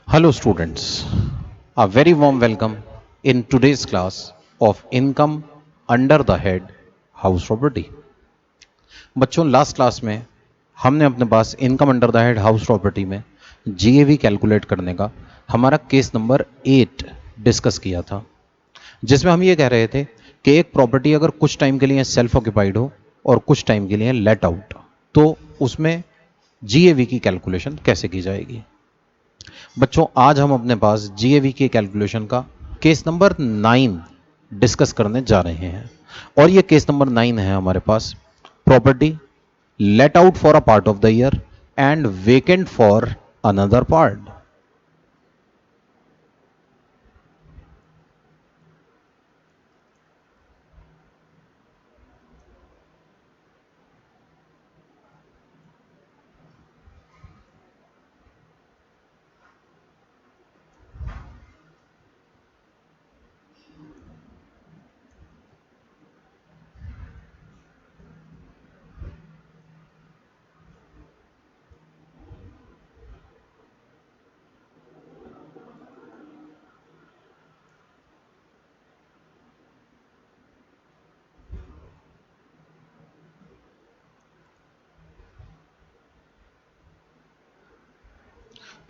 Hello students, a very warm welcome in today's class of income under the head house property। बच्चों last class में हमने अपने पास income under the head house property में GAV calculate करने का हमारा केस नंबर 8 डिस्कस किया था, जिसमें हम ये कह रहे थे कि एक प्रॉपर्टी अगर कुछ टाइम के लिए सेल्फ ऑक्यूपाइड हो और कुछ टाइम के लिए लेट आउट, तो उसमें जीएवी की कैलकुलेशन कैसे की जाएगी। बच्चों आज हम अपने पास जीएवी के कैलकुलेशन का केस नंबर 9 डिस्कस करने जा रहे हैं और ये केस नंबर 9 है हमारे पास property let out for a part of the year and vacant for another part.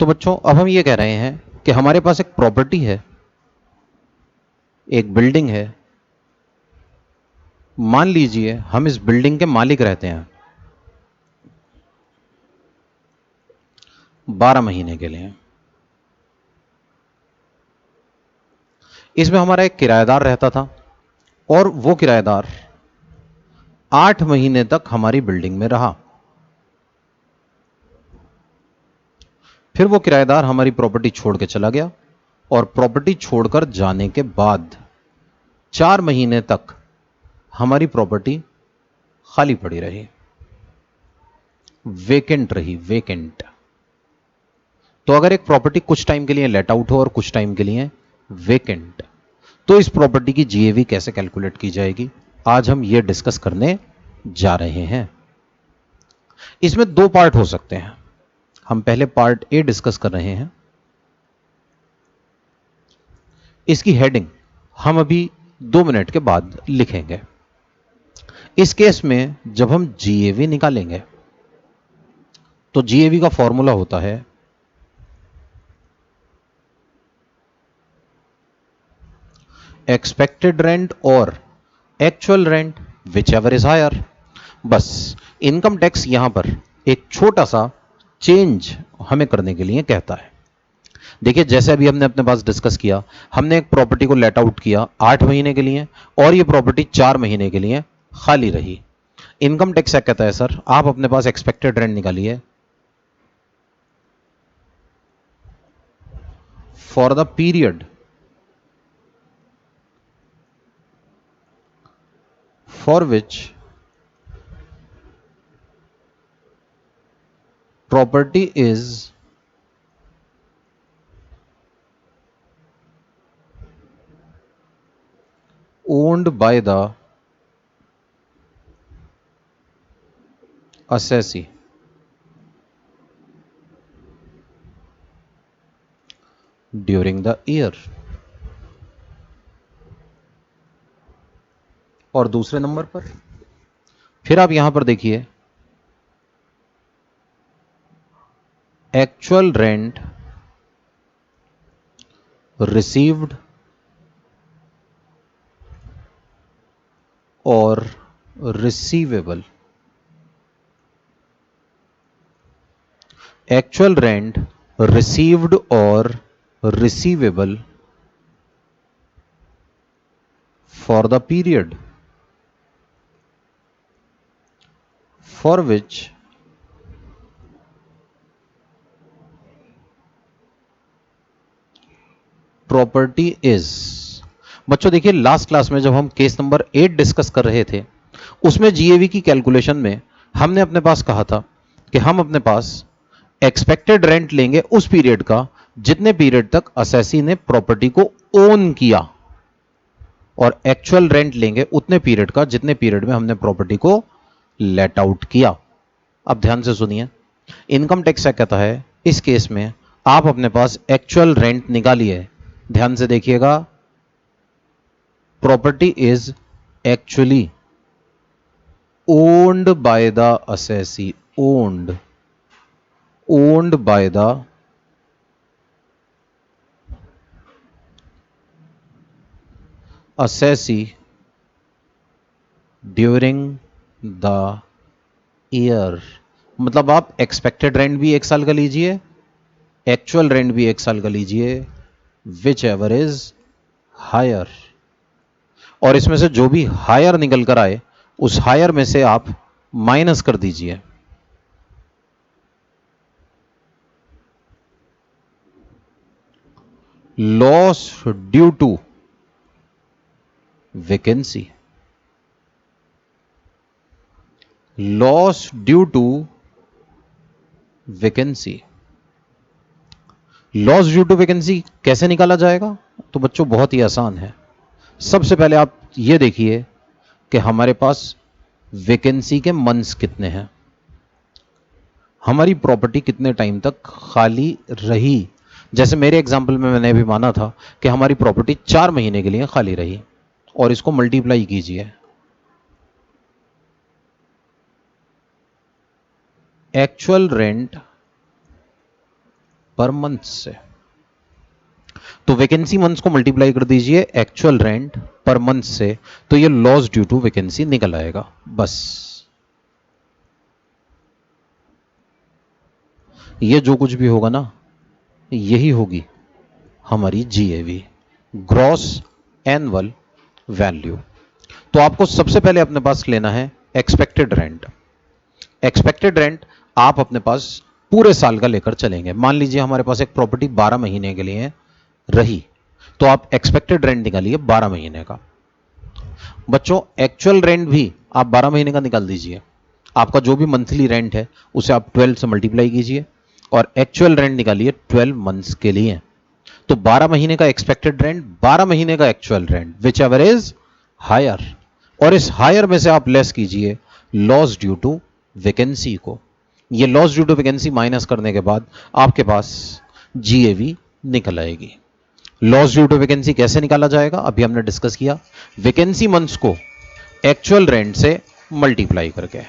तो बच्चों अब हम ये कह रहे हैं कि हमारे पास एक प्रॉपर्टी है, एक बिल्डिंग है। मान लीजिए हम इस बिल्डिंग के मालिक रहते हैं 12 महीने के लिए। इसमें हमारा एक किराएदार रहता था और वो किराएदार 8 महीने तक हमारी बिल्डिंग में रहा। फिर वो किराएदार हमारी प्रॉपर्टी छोड़ के चला गया और प्रॉपर्टी छोड़कर जाने के बाद 4 महीने तक हमारी प्रॉपर्टी खाली पड़ी रही, वेकेंट रही, वेकेंट। तो अगर एक प्रॉपर्टी कुछ टाइम के लिए लेट आउट हो और कुछ टाइम के लिए वेकेंट, तो इस प्रॉपर्टी की जीएवी कैसे कैलकुलेट की जाएगी, आज हम ये डिस्कस करने जा रहे हैं। इसमें 2 पार्ट हो सकते हैं। हम पहले पार्ट ए डिस्कस कर रहे हैं। इसकी हेडिंग हम अभी 2 मिनट के बाद लिखेंगे। इस केस में जब हम जीएवी निकालेंगे तो जीएवी का फॉर्मूला होता है एक्सपेक्टेड रेंट और actual rent whichever is higher. बस इनकम टैक्स यहां पर एक छोटा सा चेंज हमें करने के लिए कहता है। देखिए जैसे अभी हमने अपने पास डिस्कस किया, हमने एक प्रॉपर्टी को लेट आउट किया 8 महीने के लिए और ये प्रॉपर्टी 4 महीने के लिए खाली रही। इनकम टैक्स क्या कहता है, सर आप अपने पास एक्सपेक्टेड रेंट निकालिए for the period for which property is owned by the assessee during the year। और दूसरे नंबर पर फिर आप यहां पर देखिए एक्चुअल रेंट रिसीव्ड और रिसीवेबल। एक्चुअल रेंट रिसीव्ड और receivable for the period for which property is. बच्चों देखिए लास्ट क्लास में जब हम केस नंबर 8 डिस्कस कर रहे थे, उसमें जीएवी की कैलकुलेशन में हमने अपने पास कहा था कि हम अपने पास एक्सपेक्टेड रेंट लेंगे उस पीरियड का जितने पीरियड तक असेसी ने प्रॉपर्टी को ओन किया, और एक्चुअल रेंट लेंगे उतने पीरियड का जितने पीरियड में हमने प्रॉपर्टी को लेट आउट किया। अब ध्यान से सुनिए, इनकम टैक्स क्या कहता है इस केस में, आप अपने पास एक्चुअल रेंट निकालिए। ध्यान से देखिएगा, property is actually owned by the assessee, owned by the assessee during the year। मतलब आप एक्सपेक्टेड रेंट भी एक साल का लीजिए, एक्चुअल रेंट भी एक साल का लीजिए, विच एवर इज हायर, और इसमें से जो भी हायर निकल कर आए उस हायर में से आप माइनस कर दीजिए। Loss due to vacancy, loss due to vacancy. Loss due to vacancy कैसे निकाला जाएगा? तो बच्चों बहुत ही आसान है। सबसे पहले आप ये देखिए कि हमारे पास वैकेंसी के मंथ्स कितने हैं, हमारी प्रॉपर्टी कितने टाइम तक खाली रही। जैसे मेरे एग्जाम्पल में मैंने भी माना था कि हमारी प्रॉपर्टी 4 महीने के लिए खाली रही, और इसको मल्टीप्लाई कीजिए एक्चुअल रेंट पर मंथ से। तो वैकेंसी मंथ्स को मल्टीप्लाई कर दीजिए एक्चुअल रेंट पर मंथ से, तो ये लॉस ड्यू टू वैकेंसी निकल आएगा। बस ये जो कुछ भी होगा ना, यही होगी हमारी जीएवी, ग्रॉस एनुअल वैल्यू। तो आपको सबसे पहले अपने पास लेना है एक्सपेक्टेड रेंट। एक्सपेक्टेड रेंट आप अपने पास पूरे साल का लेकर चलेंगे। मान लीजिए हमारे पास एक प्रॉपर्टी 12 महीने के लिए रही, तो आप एक्सपेक्टेड रेंट निकालिए 12 महीने का। बच्चों एक्चुअल रेंट भी आप 12 महीने का निकाल दीजिए। आपका जो भी मंथली रेंट है उसे आप 12 से मल्टीप्लाई कीजिए और एक्चुअल रेंट निकालिए 12 मंथ्स के लिए। तो 12 महीने का एक्सपेक्टेड रेंट, 12 महीने का actual rent, whichever is higher, और इस हायर में से आप लेस कीजिए लॉस ड्यू टू वैकेंसी को। ये loss due to vacancy minus करने के बाद आपके पास जीएवी निकल आएगी। लॉस ड्यू टू वैकेंसी कैसे निकाला जाएगा अभी हमने डिस्कस किया, वैकेंसी मंथ्स को एक्चुअल रेंट से मल्टीप्लाई करके।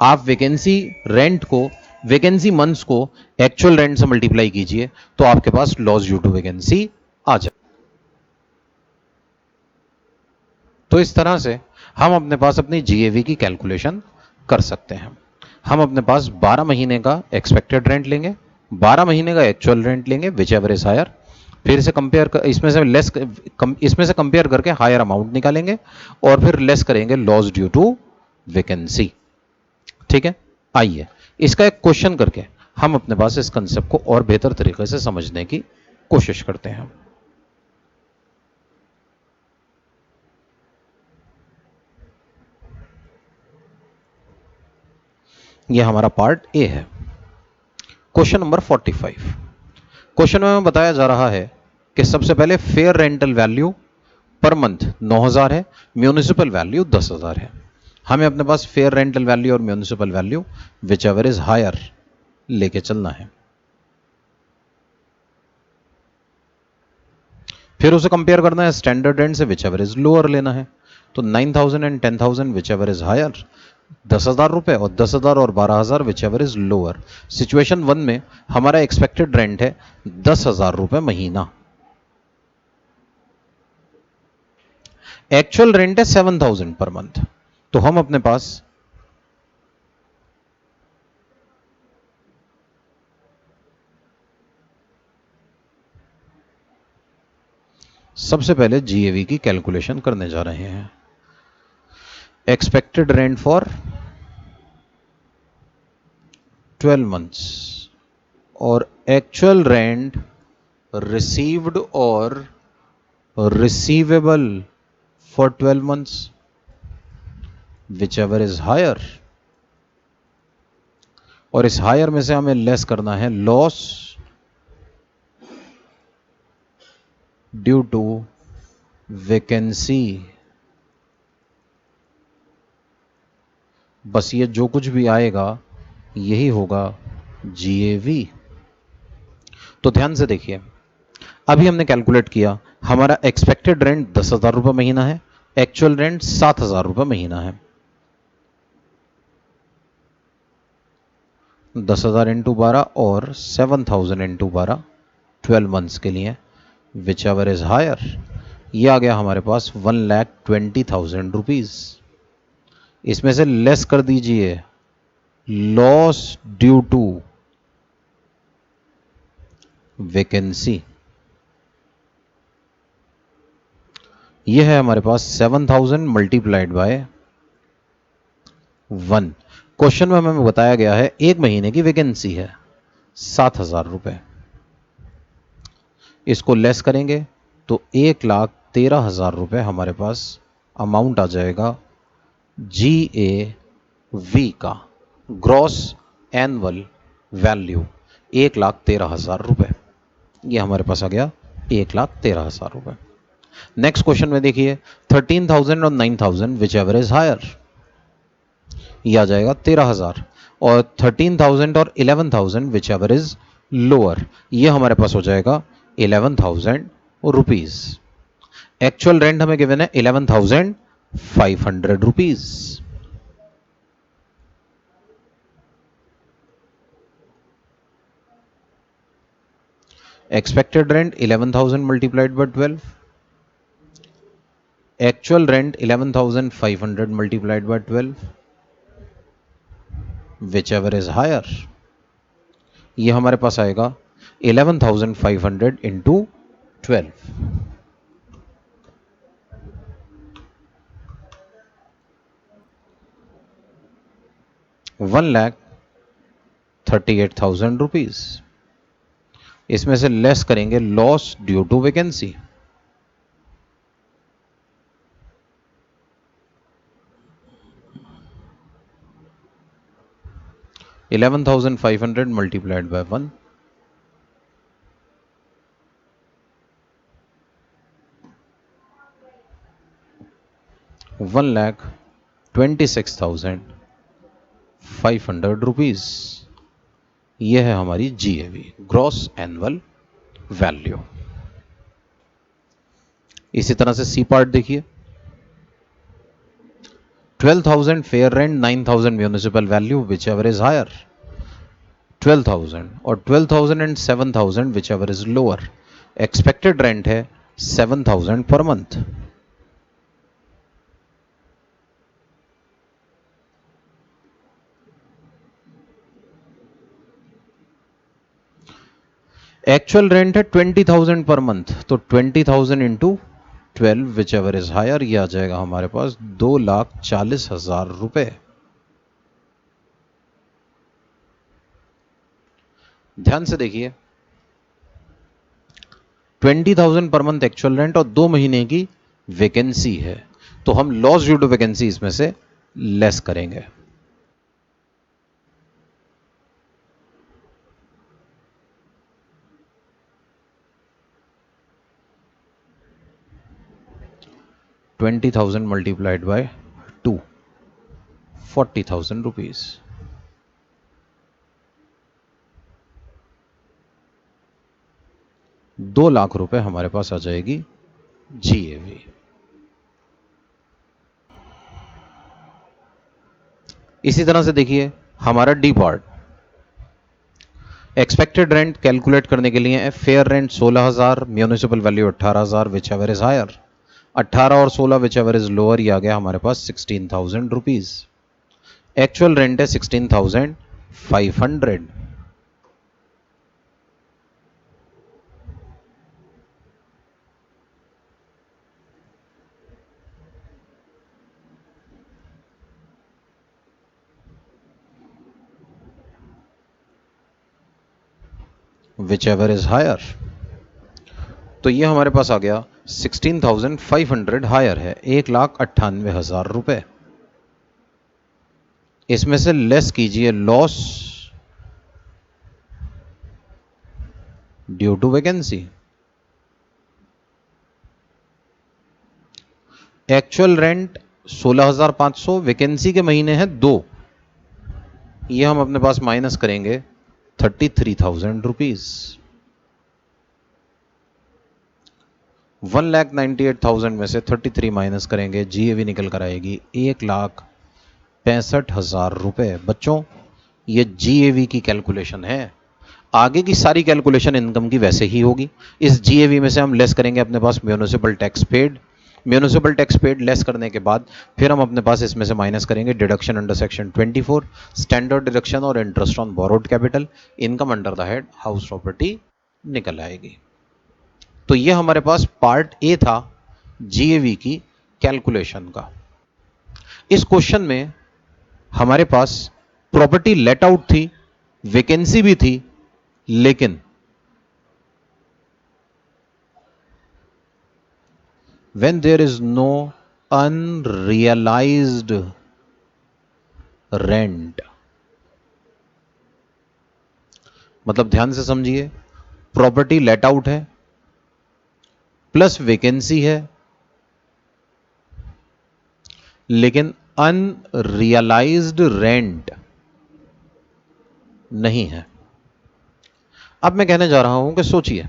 आप वैकेंसी रेंट को, वैकेंसी मंथ्स को एक्चुअल रेंट से मल्टीप्लाई कीजिए तो आपके पास लॉस ड्यू टू वैकेंसी आ जाए। तो इस तरह से हम अपने पास अपनी जीएवी की कैलकुलेशन कर सकते हैं। हम अपने पास 12 महीने का एक्सपेक्टेड रेंट लेंगे, 12 महीने का एक्चुअल रेंट लेंगे विच एवर इज हायर, फिर से कंपेयर कर, इसमें से कंपेयर करके हायर अमाउंट निकालेंगे और फिर लेस करेंगे लॉस ड्यू टू वैकेंसी। ठीक है, आइए इसका एक क्वेश्चन करके हम अपने पास इस कंसेप्ट को और बेहतर तरीके से समझने की कोशिश करते हैं। यह हमारा पार्ट ए है। Question number 45। क्वेश्चन में बताया जा रहा है कि सबसे पहले fair rental value per month 9000 है, म्यूनिसिपल वैल्यू 10,000 है। हमें अपने पास फेयर रेंटल वैल्यू और municipal value whichever is higher लेके चलना है। फिर उसे कंपेयर करना है स्टैंडर्ड रेंट से, विच एवर इज लोअर लेना है। तो 9,000 and 10,000 whichever is higher, 10,000 रुपए और 10,000 और 12,000 whichever is lower. Situation 1 में हमारा एक्सपेक्टेड रेंट है 10,000 रुपए महीना, एक्चुअल रेंट है 7,000 पर मंथ। तो हम अपने पास सबसे पहले जीएवी की कैलकुलेशन करने जा रहे हैं। एक्सपेक्टेड रेंट फॉर 12 मंथ्स और एक्चुअल रेंट रिसीव्ड और receivable for 12 months whichever is higher, और इस हायर में से हमें लेस करना है लॉस ड्यू टू वैकेंसी। बस ये जो कुछ भी आएगा यही होगा जीएवी। तो ध्यान से देखिए, अभी हमने कैलकुलेट किया, हमारा एक्सपेक्टेड रेंट 10,000 रुपये महीना है, एक्चुअल रेंट 7,000 रुपये महीना है। 10,000 इंटू 12 और 7,000 इंटू 12, 12 मंथ्स के लिए, विच एवर इज हायर। ये आ गया हमारे पास 1,20,000 रुपीज। इसमें से लेस कर दीजिए लॉस ड्यू टू वैकेंसी। ये है हमारे पास 7,000 मल्टीप्लाइड बाय 1। क्वेश्चन में हमें बताया गया है एक महीने की वैकेंसी है 7,000 रुपए। इसको लेस करेंगे तो 1,13,000 रुपए हमारे पास अमाउंट आ जाएगा GAV का, ग्रॉस एनुअल वैल्यू 1,13,000 रुपए। ये हमारे पास आ गया 1,13,000 रुपए। नेक्स्ट क्वेश्चन में देखिए 13,000 और 9,000 विच एवर इज हायर। ये आ जाएगा 13,000, और 13,000 और 11,000 विच एवर इज लोअर। ये हमारे पास हो जाएगा 11,000 रुपीज। एक्चुअल रेंट हमें गिवन है 11,500 rupees. Expected rent 11,000 multiplied by 12, actual rent 11,500 multiplied by 12, whichever is higher. ये हमारे पास आएगा 11,500 इंटू 12, 1,38,000 रुपीज। इसमें से लेस करेंगे loss due to vacancy. $11,500 multiplied by 1, 1,26,500 rupees. यह है हमारी GAV, ग्रॉस एनुअल वैल्यू। इसी तरह से सी पार्ट देखिए, 12,000 fair rent, 9,000 municipal value, whichever is higher. 12,000 और 12,000 and 7,000 whichever is lower. Expected rent है 7,000 पर मंथ। एक्चुअल रेंट है 20,000 पर मंथ, तो 20,000 into 12 whichever is higher. ये आ जाएगा हमारे पास 2,40,000 रुपए। ध्यान से देखिए, 20,000 पर मंथ एक्चुअल रेंट और 2 महीने की वैकेंसी है, तो हम लॉस ड्यू टू वैकेंसी इसमें से लेस करेंगे। $20,000 मल्टीप्लाइड बाय 2, 40,000 रुपीज। ₹2,00,000 रुपए हमारे पास आ जाएगी GAV। इसी तरह से देखिए हमारा D part, expected rent calculate करने के लिए fair rent 16,000, municipal value 18,000, whichever is higher. 18 और 16 विच एवर इज लोअर। ये आ गया हमारे पास 16,000 रुपीज। एक्चुअल रेंट है 16,500। विच एवर इज हायर, तो ये हमारे पास आ गया 16,500 हायर है, 1,98,000 रुपए। इसमें से लेस कीजिए loss due to vacancy. Actual rent 16,500, vacancy के महीने हैं 2, ये हम अपने पास माइनस करेंगे 33,000 रुपीज। 1,98,000 में से 33 माइनस करेंगे, जीएवी निकल कर आएगी 1,65,000 रुपए। बच्चों ये जीएवी की कैलकुलेशन है। आगे की सारी कैलकुलेशन इनकम की वैसे ही होगी। इस जीएवी में से हम लेस करेंगे अपने पास municipal tax paid. Municipal tax paid less करने के बाद फिर हम अपने पास इसमें से माइनस करेंगे deduction under section 24, standard deduction और interest on borrowed capital. Income under the head house property निकल आएगी। तो ये हमारे पास पार्ट ए था जीएवी की कैलकुलेशन का। इस क्वेश्चन में हमारे पास प्रॉपर्टी लेट आउट थी, वैकेंसी भी थी, लेकिन when there is no unrealized rent, मतलब ध्यान से समझिए, प्रॉपर्टी लेट आउट है प्लस वैकेंसी है, लेकिन अनरियलाइज्ड रेंट नहीं है। अब मैं कहने जा रहा हूं कि सोचिए,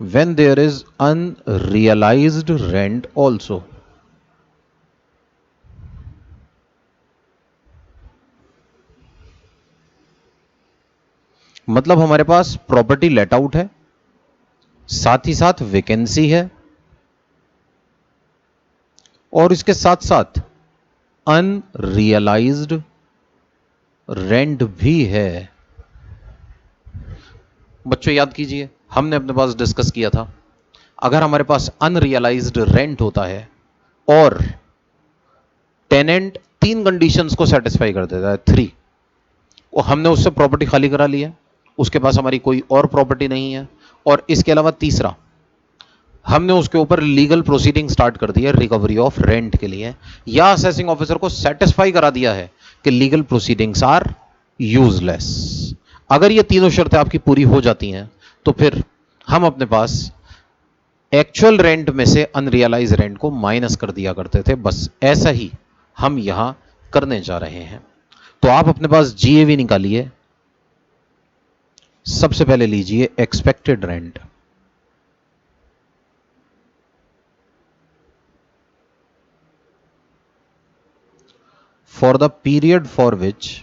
when there is unrealized rent also, मतलब हमारे पास प्रॉपर्टी लेट आउट है, साथ ही साथ वैकेंसी है, और इसके साथ साथ अनरियलाइज्ड रेंट भी है। बच्चों याद कीजिए, हमने अपने पास डिस्कस किया था, अगर हमारे पास अनरियलाइज्ड रेंट होता है और टेनेंट तीन कंडीशंस को सेटिस्फाई कर देता है, 3, और हमने उससे प्रॉपर्टी खाली करा ली है, उसके पास हमारी कोई और प्रॉपर्टी नहीं है, और इसके अलावा तीसरा, हमने उसके ऊपर लीगल प्रोसीडिंग स्टार्ट कर दी है रिकवरी ऑफ रेंट के लिए, या असेसिंग ऑफिसर को सेटिस्फाई करा दिया है कि लीगल प्रोसीडिंग्स आर यूजलेस। अगर ये तीनों शर्तें आपकी पूरी हो जाती हैं तो फिर हम अपने पास एक्चुअल रेंट में से अनरियलाइज रेंट को माइनस कर दिया करते थे। बस ऐसा ही हम यहां करने जा रहे हैं। तो आप अपने पास जीएवी निकालिए। सबसे पहले लीजिए expected rent. For the period for which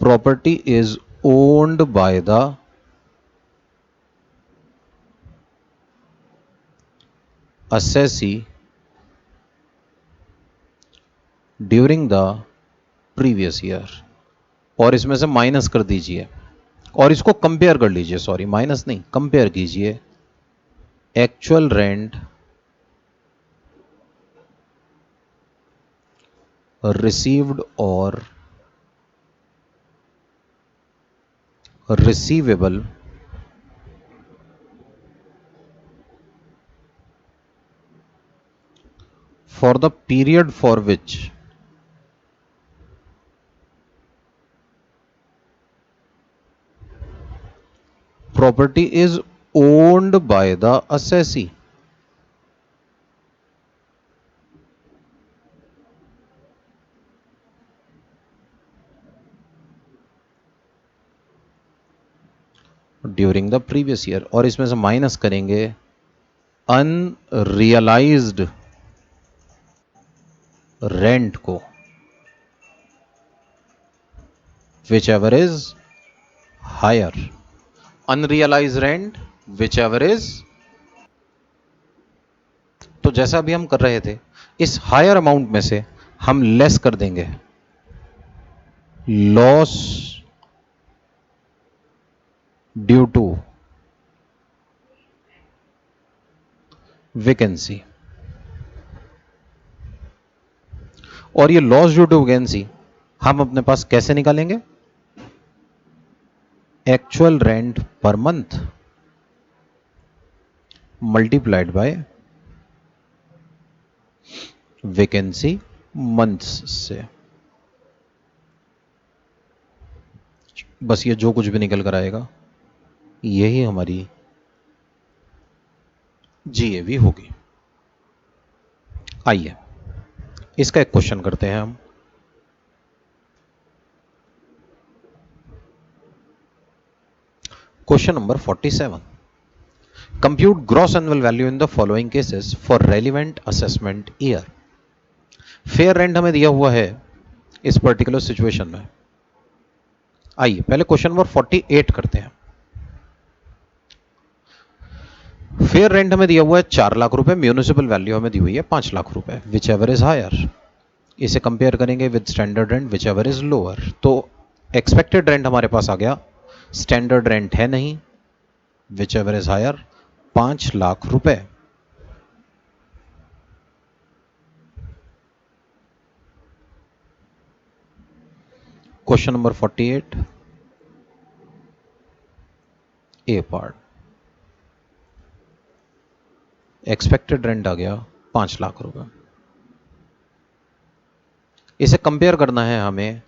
property is owned by the assessee during the previous year, और इसमें से माइनस कर दीजिए और इसको कंपेयर कर लीजिए, सॉरी माइनस नहीं, कंपेयर कीजिए एक्चुअल रेंट रिसीव्ड और receivable for the period for which property is owned by the assessee। During the previous year, और इसमें से माइनस करेंगे अनरियलाइज्ड रेंट को, whichever is higher. Unrealise rent whichever is, तो जैसा अभी हम कर रहे थे, इस हायर अमाउंट में से हम लेस कर देंगे लॉस ड्यू टू वैकेंसी, और ये लॉस ड्यू टू वैकेंसी हम अपने पास कैसे निकालेंगे? Actual rent per month multiplied by vacancy months से। बस ये जो कुछ भी निकल कर आएगा यही हमारी जीएवी होगी। आइए इसका एक क्वेश्चन करते हैं हम। Question number 47, compute gross annual value in the following cases for relevant assessment year. Fair rent हमें दिया हुआ है इस पर्टिकुलर सिचुएशन में। आइए पहले क्वेश्चन नंबर 48 करते हैं। फेयर रेंट हमें दिया हुआ है 4 लाख रुपए, म्यूनिसिपल वैल्यू हमें दी हुई है 5 लाख रुपए, विच एवर इज हायर। इसे कंपेयर करेंगे with standard rent whichever is lower. तो एक्सपेक्टेड रेंट हमारे पास आ गया, स्टैंडर्ड रेंट है नहीं, whichever is higher 5 lakh रुपए। Question number 48 A part, expected rent आ गया 5 लाख रुपए। इसे कंपेयर करना है हमें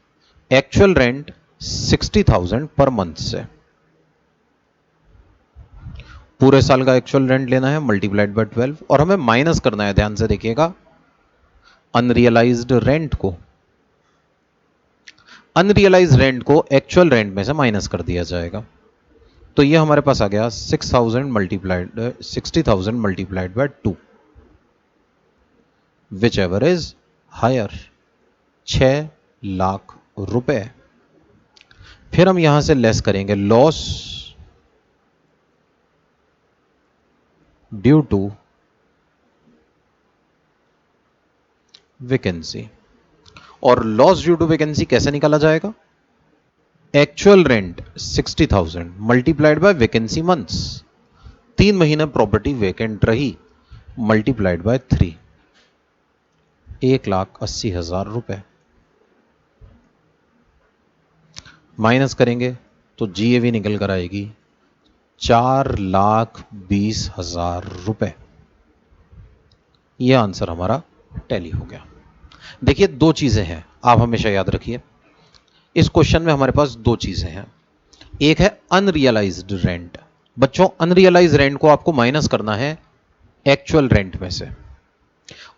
एक्चुअल रेंट 60,000 पर मंथ से। पूरे साल का एक्चुअल रेंट लेना है मल्टीप्लाइड बाय 12 और हमें माइनस करना है, ध्यान से देखिएगा, अनरियलाइज्ड रेंट को। अनरियलाइज्ड रेंट को एक्चुअल रेंट में से माइनस कर दिया जाएगा। तो ये हमारे पास आ गया 60,000 multiplied by 2, whichever is higher 6 lakh रुपए। फिर हम यहां से लेस करेंगे लॉस ड्यू टू वैकेंसी। और लॉस ड्यू टू वैकेंसी कैसे निकाला जाएगा? Actual rent 60,000 multiplied by vacancy months, 3 महीने प्रॉपर्टी वेकेंट रही, मल्टीप्लाइड बाय 3, 1,80,000 रुपए। माइनस करेंगे तो जीएवी निकल कर आएगी 4,20,000 रुपए। यह आंसर हमारा टैली हो गया। देखिए दो चीजें हैं, आप हमेशा याद रखिए, इस क्वेश्चन में हमारे पास दो चीजें हैं। एक है अनरियलाइज्ड रेंट। बच्चों अनरियलाइज्ड रेंट को आपको माइनस करना है एक्चुअल रेंट में से।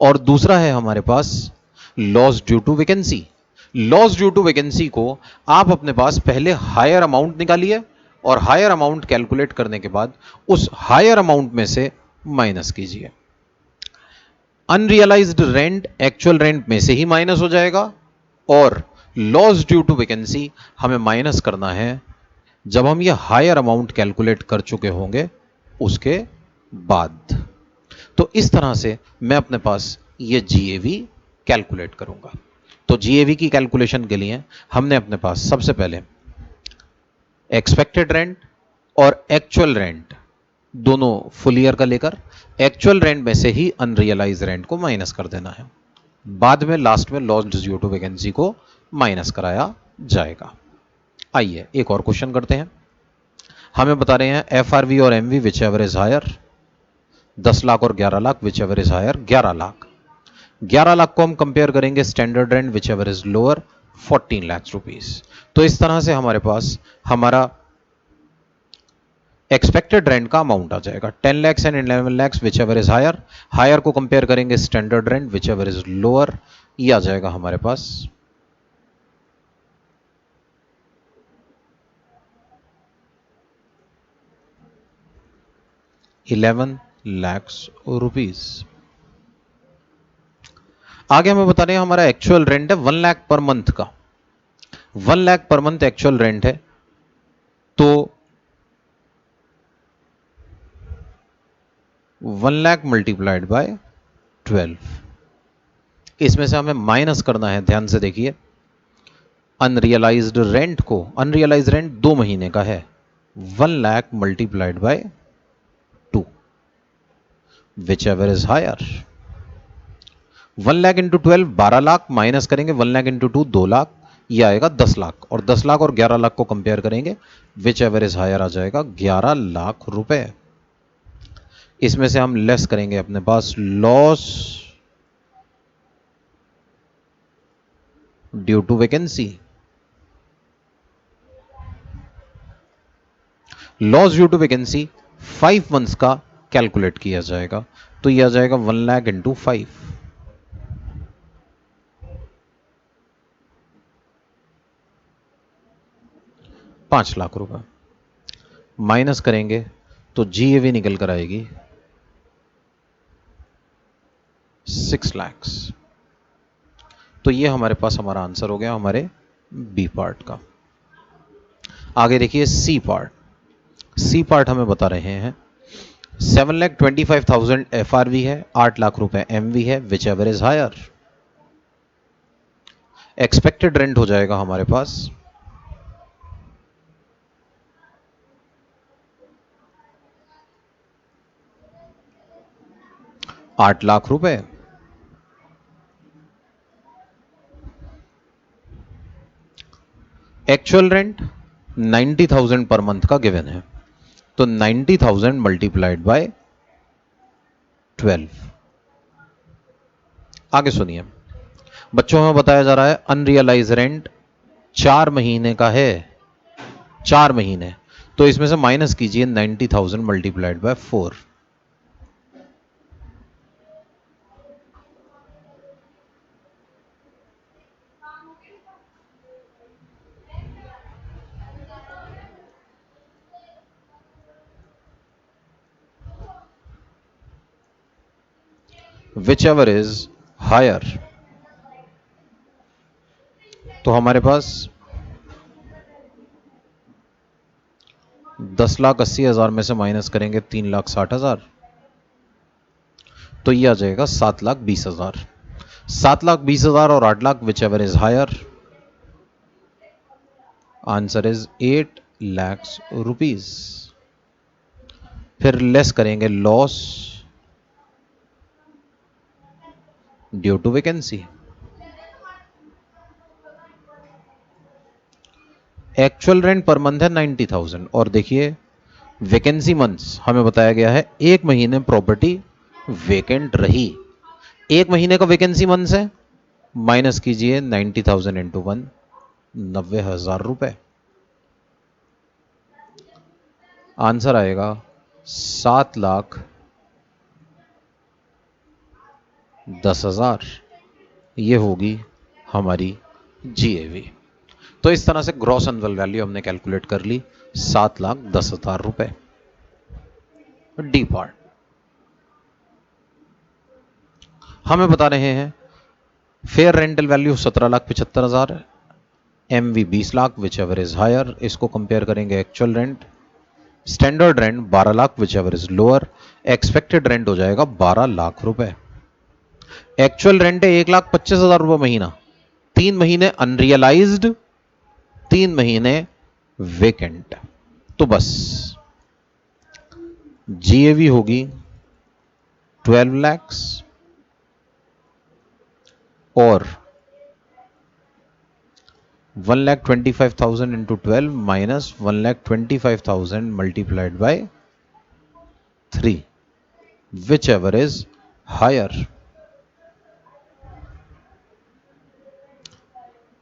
और दूसरा है हमारे पास loss due to vacancy. Loss due to vacancy को आप अपने पास पहले हायर अमाउंट निकालिए और हायर अमाउंट कैलकुलेट करने के बाद उस हायर अमाउंट में से माइनस कीजिए। अनरियलाइज्ड रेंट एक्चुअल रेंट में से ही माइनस हो जाएगा और लॉस ड्यू टू वैकेंसी हमें माइनस करना है जब हम ये हायर अमाउंट कैलकुलेट कर चुके होंगे उसके बाद। तो इस तरह से मैं अपने पास ये जीएवी कैलकुलेट करूंगा। तो जीएवी की कैलकुलेशन के लिए हमने अपने पास सबसे पहले एक्सपेक्टेड रेंट और एक्चुअल रेंट दोनों फुल ईयर का लेकर एक्चुअल रेंट में से ही अनरियलाइज रेंट को माइनस कर देना है। बाद में लास्ट में लॉस ड्यू टू वैकेंसी को माइनस कराया जाएगा। आइए एक और क्वेश्चन करते हैं। हमें बता रहे हैं एफआरवी और MV whichever is higher, 10 lakh और 11 lakh, whichever is higher 11 lakh. 11 lakh को हम कंपेयर करेंगे standard rent whichever is lower 14 lakh rupees. तो इस तरह से हमारे पास हमारा एक्सपेक्टेड रेंट का अमाउंट आ जाएगा 10 lakhs and 11 lakhs whichever is higher. Higher को कंपेयर करेंगे standard rent whichever is lower, ये आ जाएगा हमारे पास 11 lakhs रुपीस। आगे हमें बता रहे हैं हमारा एक्चुअल रेंट है 1 लाख पर मंथ का। 1 lakh per month actual rent है, तो 1 लाख मल्टीप्लाइड बाय 12, इसमें से हमें माइनस करना है, ध्यान से देखिए, अनरियलाइज्ड रेंट को। अनरियलाइज्ड रेंट 2 महीने का है, 1 lakh multiplied by 2, whichever is higher. 1 lakh into 12 12 lakh, minus करेंगे 1 लाख इंटू 2 2 लाख, ये आएगा 10 लाख। और 10 लाख और 11 लाख को कंपेयर करेंगे विच एवर इज हायर आ जाएगा 11 लाख रुपए। इसमें से हम लेस करेंगे अपने पास loss due to vacancy, loss due to vacancy 5 months का कैलकुलेट किया जाएगा, तो यह आ जाएगा 1 लाख इंटू 5, 5 लाख रुपए माइनस करेंगे तो जीएवी निकल कर आएगी 6 लाख। तो ये हमारे पास हमारा आंसर हो गया हमारे बी पार्ट का। आगे देखिए सी पार्ट। सी पार्ट हमें बता रहे हैं 7,25,000 FRV है, 8 लाख रुपए MV है, whichever is higher. Expected rent हो जाएगा हमारे पास 8 लाख रुपए, एक्चुअल रेंट 90,000 पर मंथ का गिवन है, तो 90,000 मल्टीप्लाइड बाय 12। आगे सुनिए बच्चों, हमें बताया जा रहा है अनरियलाइज रेंट 4 महीने का है, 4 महीने, तो इसमें से माइनस कीजिए 90,000 multiplied by 4। Whichever is higher. तो हमारे पास 10,80,000 में से माइनस करेंगे 3,60,000, तो ये आ जाएगा 7,20,000। 7,20,000 और 8 lakh, whichever is higher. Answer is 8 lakh rupees. फिर लेस करेंगे loss due to vacancy. Actual rent per month है 90,000 और देखिए वैकेंसी मंथ्स हमें बताया गया है 1 महीने प्रॉपर्टी वेकेंट रही। 1 महीने का वैकेंसी मंथ्स है, माइनस कीजिए 90,000 इंटू 1, 90,000 रुपए। आंसर आएगा 7,10,000। ये होगी हमारी जीएवी। तो इस तरह से ग्रॉस एनुअल वैल्यू हमने कैलकुलेट कर ली 7,10,000 रुपए। डी पार्ट हमें बता रहे हैं fair rental value 17,75,000, MV 20 lakh, whichever is higher. इसको कंपेयर करेंगे actual rent. Standard rent 12 lakh, whichever is lower. Expected rent हो जाएगा 12 लाख रुपए। एक्चुअल रेंट है 1,25,000 रुपए महीना, 3 महीने अनरियलाइज्ड, 3 महीने वेकेंट। तो बस जीएवी होगी 12 लाख और 1,25,000 into 12 minus 1,25,000 multiplied by 3, whichever is higher.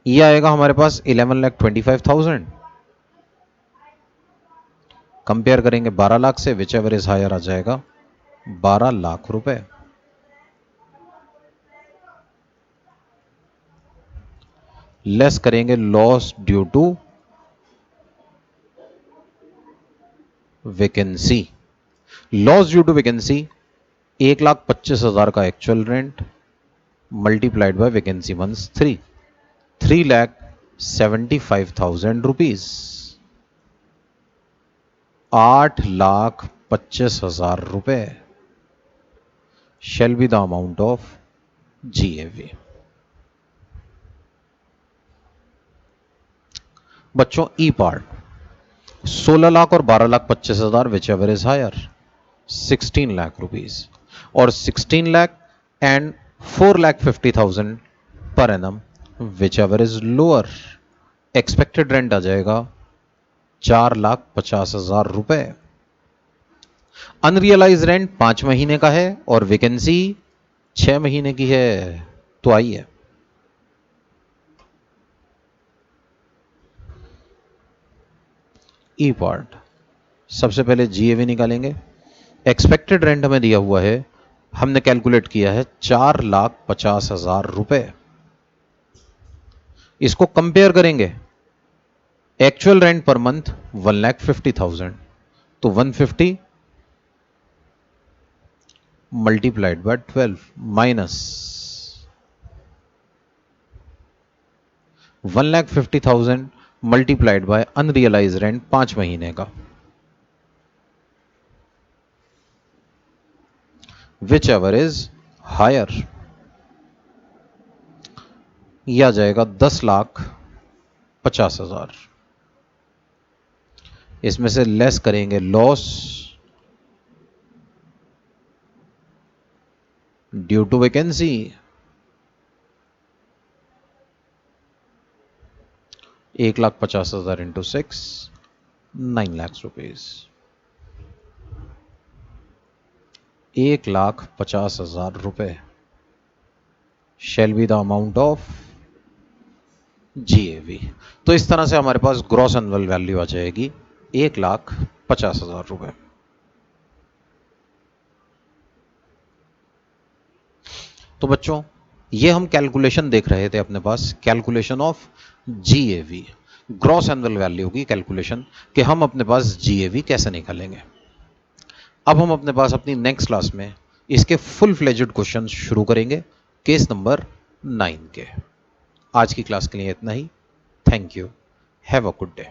ये आएगा हमारे पास 11,25,000, कंपेयर करेंगे 12 लाख से, विच एवर इज हायर आ जाएगा 12 लाख रुपए। लेस करेंगे loss due to vacancy. Loss due to vacancy 1,25,000 का actual rent multiplied by vacancy months 3, 3,75,000 rupees, 8,25,000 रुपए shall be the amount of GAV। बच्चों ई पार्ट 16 लाख और 12,25,000 whichever is higher, 16 lakh rupees और 16 lakh and 4,50,000 per annum whichever is lower. Expected rent आ जाएगा 4,50,000 रुपए। Unrealise rent 5 महीने का है और वैकेंसी 6 महीने की है। तो आइए ई पार्ट सबसे पहले जीएवी निकालेंगे। एक्सपेक्टेड रेंट हमें दिया हुआ है, हमने कैलकुलेट किया है 4,50,000 रुपए। इसको कंपेयर करेंगे, एक्चुअल रेंट पर मंथ 1,50,000, तो 150 multiplied by 12 minus 1,50,000 multiplied by unrealise rent 5 महीने का, विच एवर इज हायर। यह आ जाएगा 10,50,000। इसमें से लेस करेंगे loss due to vacancy, 1,50,000 into 6, 9 lakh rupees. 1,50,000 रुपए shall be the amount of GAV. तो इस तरह से हमारे पास ग्रॉस एनुअल वैल्यू आ जाएगी 1,50,000 रुपए। तो बच्चों, ये हम कैलकुलेशन देख रहे थे अपने पास, calculation of GAV, gross annual value की कैलकुलेशन, कि हम अपने पास जीएवी कैसे निकालेंगे। अब हम अपने पास अपनी नेक्स्ट क्लास में इसके फुल फ्लेजेड क्वेश्चन शुरू करेंगे, केस नंबर 9 के। आज की क्लास के लिए इतना ही। Thank you, have a good day.